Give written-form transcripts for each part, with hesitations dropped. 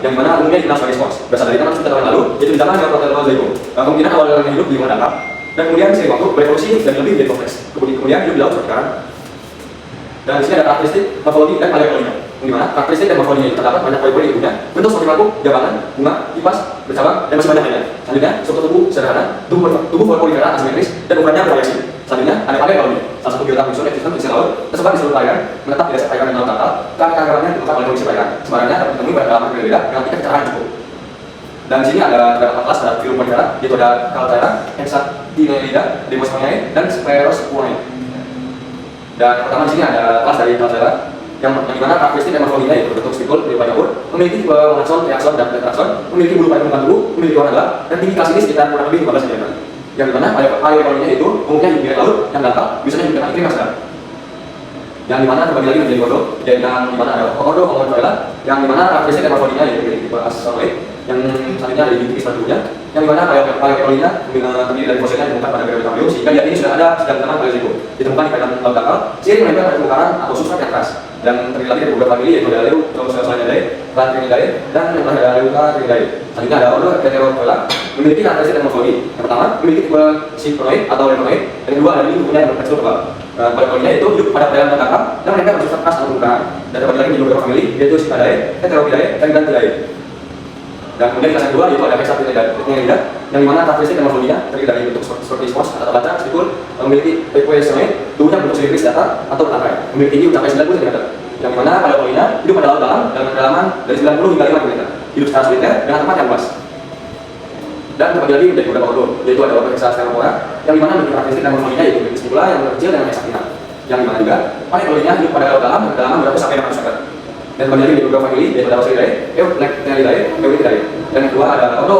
yang dimana umumnya dikenal sebagai spons. Berasal dari zaman juta tahun lalu, yaitu di zaman Neanderthal. Kemungkinan awalnya hidup di rumah dangkal, dan kemudian seiring waktu berevolusi dan lebih menjadi kompleks. Kemudian hidup di laut seperti sekarang. Dan di sini ada karakteristik morfologi dan paleontologinya. Di mana karakteristik dan morfologinya itu terdapat banyak poin-poin di tubuhnya, bentuk seperti mangkuk, jabangan, bunga, kipas, bercabang, dan masih banyak lainnya. Selanjutnya, struktur tubuh sederhana, tubuh folklorifera asimetris, dan ukurannya bervariasi. Selanjutnya, ada paleontologi, salah satu biota muncul ekosistem pesisir laut, tersebar di seluruh perairan, menetap di dasar perairan dan laut dangkal. Keanekaragamannya ditentukan oleh kondisi perairan. Sebarannya dapat ditemui pada kedalaman berbeda dengan tingkat kecerahan cukup. Dan di sini ada beberapa kelas pada film polifera, yaitu ada Calcaera, Hexatinellida, Demosponinae, dan Sphaerospinae. Dan yang pertama di sini ada kelas dari Calcaera, yang dimana karakteristik dan morfologinya yaitu bentuk spikul berupa nyampur, memiliki tipe monakson, reakson, dan tetrakson, memiliki bulu pada permukaan tubuh, memiliki warna gelap, dan tinggi kelas ini sekitar kurang lebih 15 cm. Yang dimana paleontologinya itu umumnya hidup di laut yang dangkal, biasanya hidup dengan iklim yang sedang. Yang dimana terbagi lagi menjadi ordo, yaitu yang dimana ada ordo Homozoela, yang dimana karakteristik dan morfologinya yaitu memiliki tipe asonoid, yang selanjutnya ada di tipis pada tubuhnya, yang dimana paleontologinya terdiri dari fosilnya ditemukan pada periode Kambrium, sehingga dia ini sudah ada sejak zaman Paleozoikum, ditemukan di perairan laut dangkal, seiring menempel pada permukaan atau substrat yang keras. Dan terdiri lagi dari beberapa famili yaitu ada Leucoselenidae, Plantrinidae, dan yang terakhir ada Leucatrinidae. Selanjutnya ada ordo Heterozoela, memiliki karakteristik dan morfologi. Yang pertama, memiliki tipe Cyprinoid atau Leponoid, dan yang kedua ada tubuhnya yang bertekstur tebal. Paleontologinya itu hidup pada perairan dangkal dan menempel pada substrat keras atau permukaan. Dan terbagi lagi menjadi beberapa famili yaitu Cycadae, Heteropidae, dan Grantidae. Dan kemudian kelas yang kedua yaitu ada Hexatinellida, yang dimana karakteristik dan morfologinya terdiri dari bentuk seperti spons atau kaca, spikul, memiliki Pepoesonoid, tubuhnya bentuk silindris datar atau bertangkai, memiliki tinggi mencapai 90 cm. Yang dimana paleontologinya hidup pada laut dalam dengan kedalaman dari 90 hingga 5 km, hidup secara soliter dengan tempat yang luas. Dan terbagi lagi menjadi beberapa ordo, yaitu ada ordo Hexasteropora, yang dimana memiliki karakteristik dan morfologinya yaitu memiliki spikula yang kecil dengan hexaktina. Yang dimana juga paleontologinya hidup pada laut dalam dengan kedalaman berapa sampai 600 meter. Dan terbagi lagi menjadi beberapa famili, yaitu ada Osselidae, Euplectinidae, Euripidae. Dan yang kedua ada ordo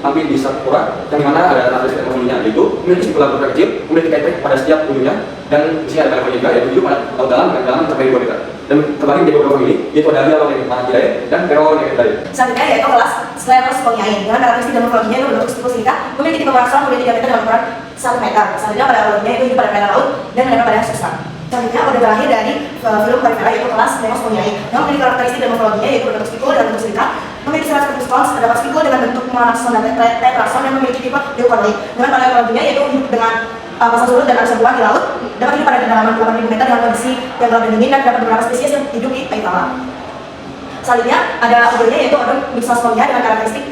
Amphibisaura, yang dimana ada karakteristik dan morfologinya yaitu memiliki spikula berukuran kecil, memiliki ketek pada setiap ujungnya, dan di sini ada paleontologi juga yaitu hidup pada laut dalam dengan kedalaman mencapai 2 meter. Dan terbagi menjadi beberapa famili, yaitu ada Hyalomanthidae dan Peronectidae. Selanjutnya yaitu kelas Sclerosponiae, dengan karakteristik dan morfologinya itu berbentuk spikul silika, memiliki tipe monakson, memiliki diameter dengan ukuran 1 meter. Selanjutnya paleontologinya itu hidup pada perairan laut dan menempel pada substrat. Selanjutnya ordo terakhir dari film polifera yaitu kelas Demosponinae, yang memiliki karakteristik dan morfologinya yaitu berbentuk spikul dan bentuk silika, memiliki serat seperti spons, terdapat spikul dengan bentuk monakson dan tetrakson, yang memiliki tipe leuconoid. Dengan paleontologinya yaitu hidup dengan pasang surut dan arus buah di laut, dapat hidup pada kedalaman 8.000 meter dengan kondisi yang gelap dan dingin, dan terdapat beberapa spesies yang hidup di air tawar. Selanjutnya ada ordonya yaitu ordo Mixospomia dengan karakteristik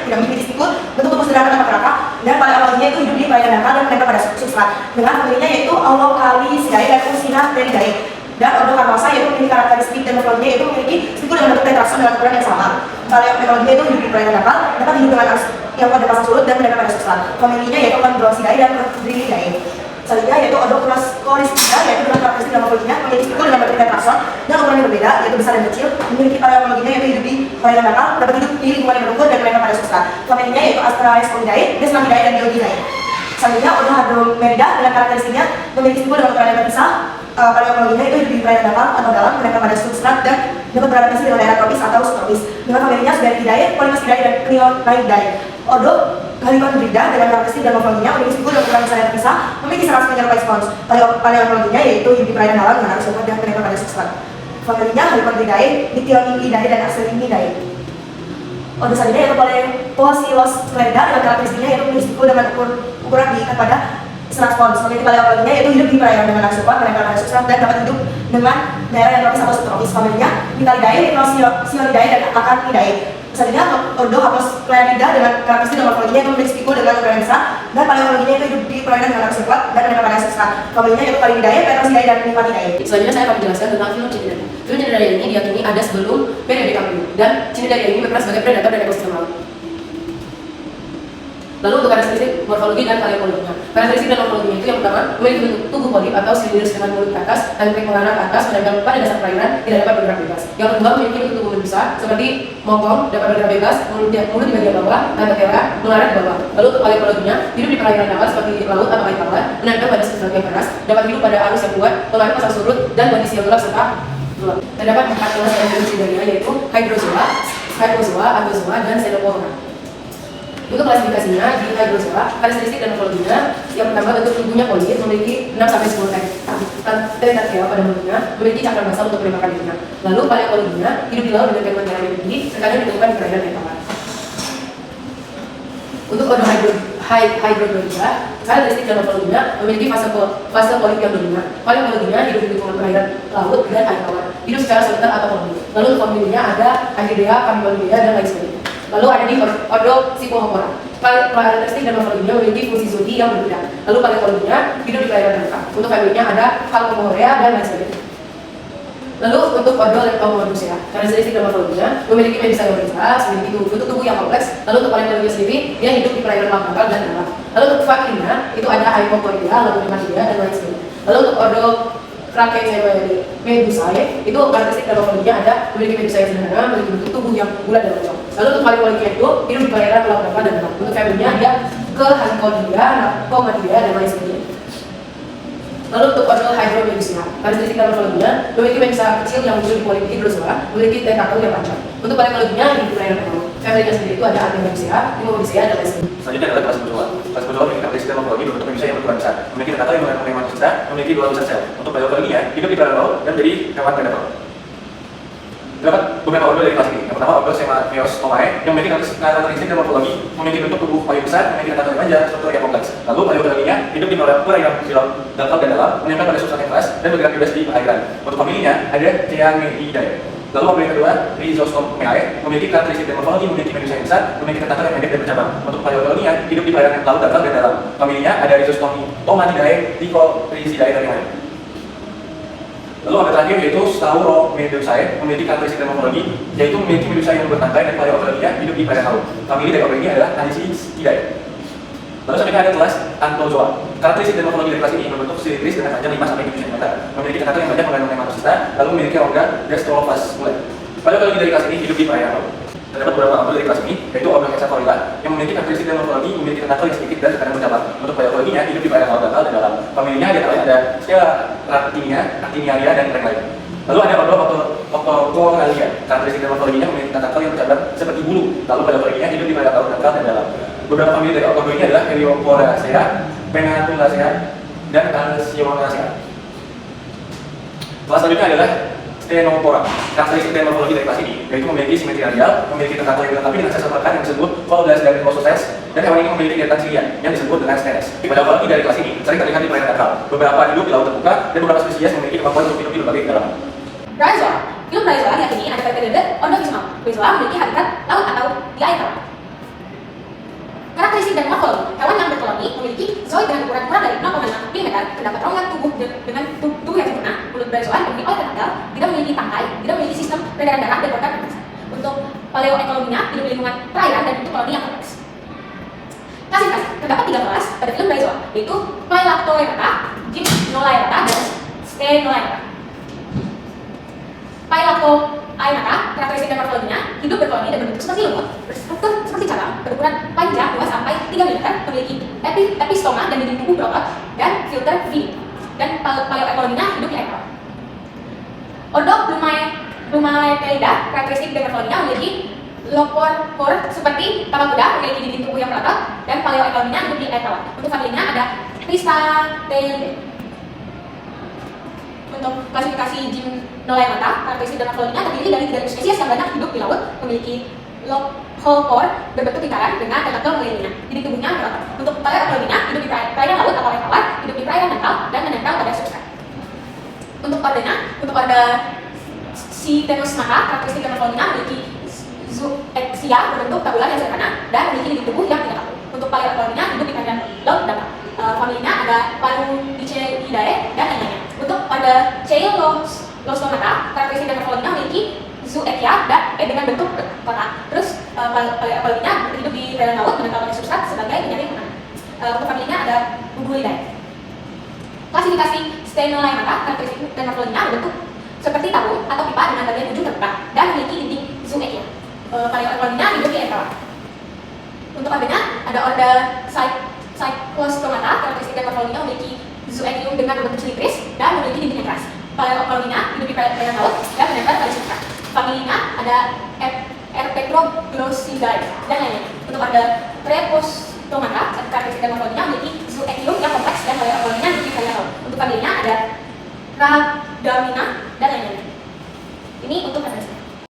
tidak memiliki spikul, bentuk tubuh sederhana tanpa kerangka, dan paleontologinya itu hidup di perairan dangkal dan menempel pada substrat. Dengan familinya yaitu Aulocalisidae dan Usinateridae. Dan ordo Carnosa yaitu memiliki karakteristik dan morfologinya yaitu memiliki spikul dengan bentuk tetrakson dengan ukuran yang sama. Paleontologinya itu hidup di perairan dangkal, dapat hidup dengan arus yang pada pasang surut dan menempel pada substrat. Familinya yaitu Chondrosidae dan Chondridae. Selanjutnya yaitu ordo Coriscida, yaitu dengan karakteristik dan morfologinya memiliki spikul dengan bentuk tetrakson dan ukuran yang berbeda, yaitu besar dan kecil. Memiliki paleontologinya yaitu hidup di perairan dangkal, dapat hidup di lingkungan yang berlumpur dan menempel pada substrat. Familinya yaitu Astraeoscoidae, Desmatidae, dan Dioidae. Selanjutnya ordo Hadromerida dengan karakteristiknya memiliki spikul dengan ukuran yang terpisah. Paleontologinya itu hidup di perairan dangkal atau dalam, menempel pada substrat dan dapat beradaptasi dengan daerah tropis atau subtropis. Dengan familinya Sudaridae, Polymastidae, dan Cleonaidae. Ordo Helicondrida dengan karakteristik dan morfologinya memiliki spikul dan ukuran besar yang terpisah, memiliki serat menyerupai spons. Paleontologinya yaitu hidup di perairan dalam dengan arus buah dan menempel pada substrat. Familinya Helicondridae, Dictyonidae, dan Axolinidae. Ordo selanjutnya yaitu Poecilosclerida dengan karakteristiknya yaitu memiliki spikul dengan ukuran diikat pada serat spons. Memiliki paleontologinya yaitu hidup di perairan dengan arus buah, menempel pada substrat, dan dapat hidup dengan daerah yang tropis atau subtropis. Familinya Vitalidae, Rhinosionidae, dan Acanthidae. Selanjutnya ordo Haplosclerida dengan karakteristik dan morfologinya itu memiliki spikul dengan ukuran besar, dan paleontologinya itu hidup di perairan dengan arus kuat dan menempel pada substrat. Familinya yaitu Palidae, Petrosidae, dan Nymphatidae. Selanjutnya saya akan menjelaskan tentang film Cnidaria. Film Cnidaria ini diyakini ada sebelum periode Kambrium, dan Cnidaria ini berperan sebagai predator dan ekosistem laut. Lalu untuk karakteristik morfologi dan paleontologinya. Karakteristik dan morfologinya itu yang pertama, memiliki bentuk tubuh polip atau silindris dengan mulut ke atas dan prik mengarah ke atas, menempel pada dasar perairan, tidak dapat bergerak bebas. Yang kedua, memiliki bentuk tubuh besar seperti mokong, dapat bergerak bebas, mulut di bagian bawah, dan ketela mengarah ke bawah. Lalu untuk paleontologinya, hidup di perairan dangkal seperti laut atau air tawar, menempel pada substrat yang keras, dapat hidup pada arus yang kuat, toleran pasang surut, dan kondisi yang gelap serta gelap. Terdapat 4 kelas dari Cnidaria yaitu Hydrozoa, Scyphozoa, Anthozoa, dan Cenozoa. Untuk klasifikasinya di Hydrozoa, karakteristik dan morfologinya yang pertama bentuk tubuhnya polip, memiliki 6-10 tentakel pada mulutnya, memiliki cakram basal untuk menembakkan dirinya. Lalu paleontologinya hidup di laut dengan kandungan garam yang tinggi morfologi terkadang ditemukan di perairan air tawar. Untuk ordo hydrologia, karakteristik dan morfologinya memiliki fase polip yang dominan. Paleontologinya hidup di lingkungan perairan laut dan air tawar, hidup secara soliter atau koloni. Lalu untuk familinya ada Anhidea, Cambolidea, dan lain sebagainya. Lalu ada di ordo Psicohopora. Karakteristik dan morfologinya memiliki fungsi zodi yang berbeda. Lalu paleontologinya hidup di perairan langka. Untuk familinya ada Falcoporea dan lain sebagainya. Lalu untuk ordo Leptomedusae, karakteristik dan morfologinya memiliki medusa yang berjelas, memiliki bentuk tubuh yang kompleks. Lalu untuk paleontologinya sendiri, dia hidup di perairan laut dangkal dan dalam. Lalu untuk familinya itu ada Hypocoidea, lalu Nematidea, dan lain sebagainya. Lalu untuk ordo Medusae itu karakteristik dan morfologinya ada memiliki medusa yang sederhana, memiliki bentuk tubuh yang bulat dan lonjong. Lalu untuk Polypologia itu hidup di perairan laut dangkal dan dalam. Untuk familinya dia ke Hancodia, Narcomatidea, dan lain sebagainya. Lalu untuk ordo Hydromedusae, karakteristik dan morfologinya memiliki medusa kecil yang muncul di polip hidrozoa, memiliki tentakel yang panjang. Untuk paleontologinya hidup di perairan laut. Familinya sendiri itu ada Artemisia, Timomedusea, dan lain sebagainya. Selanjutnya adalah kelas berdoa. Kelas berdoa memiliki karakteristik dan morfologi berbentuk manusia yang berukuran besar, memiliki tentakel yang mengandung manusia, memiliki 2 lapisan sel. Untuk paleontologinya hidup di perairan laut dan menjadi hewan predator. Terdapat beberapa ordo dari kelas ini. Yang pertama ordo Semiostomae yang memiliki karakteristik dan morfologi, memiliki bentuk tubuh paling besar, memiliki tentakel yang panjang, struktur yang kompleks. Lalu paleontologinya hidup di perairan di laut dangkal dan dalam, menempel pada substrat yang keras dan bergerak bebas di perairan. Untuk familinya ada Theaneidae. Lalu famili kedua Rhizostomeae memiliki karakteristik dan morfologi, memiliki medusa yang besar, memiliki tentakel yang pendek dan bercabang. Untuk paleontologinya hidup di perairan laut dangkal dan dalam. Familinya ada Rhizostomatidae, Lycorhizidae, dan lain-lain. Lalu ada terakhir yaitu Stauromedusae memiliki karakteristik dan morfologi, yaitu memiliki medusa yang bertangkai dan paleontologinya hidup di perairan laut. Famili dari ordo ini adalah Anisicidae. Lalu selanjutnya ada kelas Anthozoa. Karakteristik dan morfologi dari kelas ini berbentuk silindris dengan panjang 5-7 cm, memiliki tentakel yang panjang mengandung hematosista, lalu memiliki organ gastrofaskular. Paleontologi dari kelas ini hidup di perairan laut. Terdapat beberapa ordo dari kelas ini, yaitu ordo Hexacorilla yang memiliki karakteristik dan morfologi, memiliki tentakel yang sedikit dan terkadang bercabang. Untuk paleontologinya hidup di perairan laut dangkal dan dalam. Familinya ada Stella Ratiniaria, dan lain-lain. Lalu ada ordo Octocoralia. Karakteristik dan morfologinya memiliki tentakel yang bercabang seperti bulu. Lalu paleontologinya hidup di perairan laut dangkal dan dalam. Beberapa famili dari ordo ini adalah Helioporacea, Penatulacea, dan Alcyonaceae. Kelas selanjutnya adalah Stenopora. Karakteristik dan morfologi dari kelas ini yaitu memiliki simetri radial, memiliki tentakel yang dilengkapi dengan sel perekat yang disebut Foldas dan Ossoses, dan hewan ini memiliki data cilia yang disebut dengan Stenes. Paleontologi dari kelas ini sering terlihat di perairan dangkal. Beberapa hidup di laut terbuka dan beberapa spesies memiliki kemampuan untuk hidup di berbagai kedalaman. Bryozoa. Film Bryozoa diyakini ada pada periode Ordowismal. Bryozoa memiliki habitat laut atau di air tawar. Karakteristik dan morfologi hewan yang berkoloni memiliki zooid dengan ukuran kurang dari 0,5 mm, terdapat rongga tubuh dengan tubuh yang sempurna. Mulut bryozoa dipenuhi oleh tentakel, tidak memiliki tangkai, tidak memiliki sistem peredaran darah dan organ pernafasan. Untuk paleoekologinya hidup di lingkungan perairan dan bentuk koloni yang kompleks. Klasifikasi terdapat 3 kelas pada film bryozoa, yaitu Phaeolactoerata, Gymnolaerata, dan Stenolaerata. Phaeolactoerata, karakteristik dan morfologinya hidup berkoloni dan berbentuk seperti lumut, berstruktur seperti cabang, berukuran panjang 2-3 mm, memiliki epistoma dan dinding tubuh berotot dan filter V. Dan paleoekologinya hidup di air tawar. Ordo Plumaetelida, karakteristik dan morfologinya memiliki lophor seperti tapak kuda, memiliki dinding tubuh yang berotot, dan paleoekologinya hidup di air tawar. Untuk familinya ada Cristantelidae. Untuk klasifikasi Gymnolaerata, karakteristik dan morfologinya terdiri dari 3 spesies yang banyak hidup di laut, memiliki lophor berbentuk lingkaran dengan tentakel mengelilinginya. Dinding tubuhnya berotot. Untuk paleoekologinya hidup di perairan laut atau air tawar, hidup di perairan dangkal dan menempel pada substrat. Untuk ordo Ctenosmata, karakteristik dan morfologinya memiliki zooexia berbentuk tabulan yang sederhana dan memiliki dinding tubuh yang tidak kaku. Untuk paleoekologinya hidup di perairan laut dangkal. Familinya ada Paludicheidae dan lain-lainnya. Untuk ordo Ceylostomata, karakteristik dan morfologinya memiliki zooexia dengan bentuk kotak. Terus paleoekologinya hidup di perairan laut menempel pada substrat sebagai penyaring makanan. Untuk familinya ada Ugulidae. Klasifikasi Stenolaerata, karakteristik dan morfologinya berbentuk seperti tabung atau pipa dengan bagian ujung terbuka dan memiliki dinding zooexia. Paleoekologinya hidup di air tawar. Untuk ordonya ada ordo Cyclostomata, karakteristik dan morfologinya memiliki zooexium dengan berbentuk silindris dan memiliki dinding yang keras. Paleoekologinya hidup di perairan laut dan menempel pada substrat. Familinya ada Erpethroglossidae dan lainnya. Untuk ordo Trepostomata, karakteristik dan morfologinya memiliki zooexium yang kompleks dan paleoekologinya hidup di perairan laut. Untuk familinya ada Rhabdamina dan lainnya. Ini untuk karakteristik.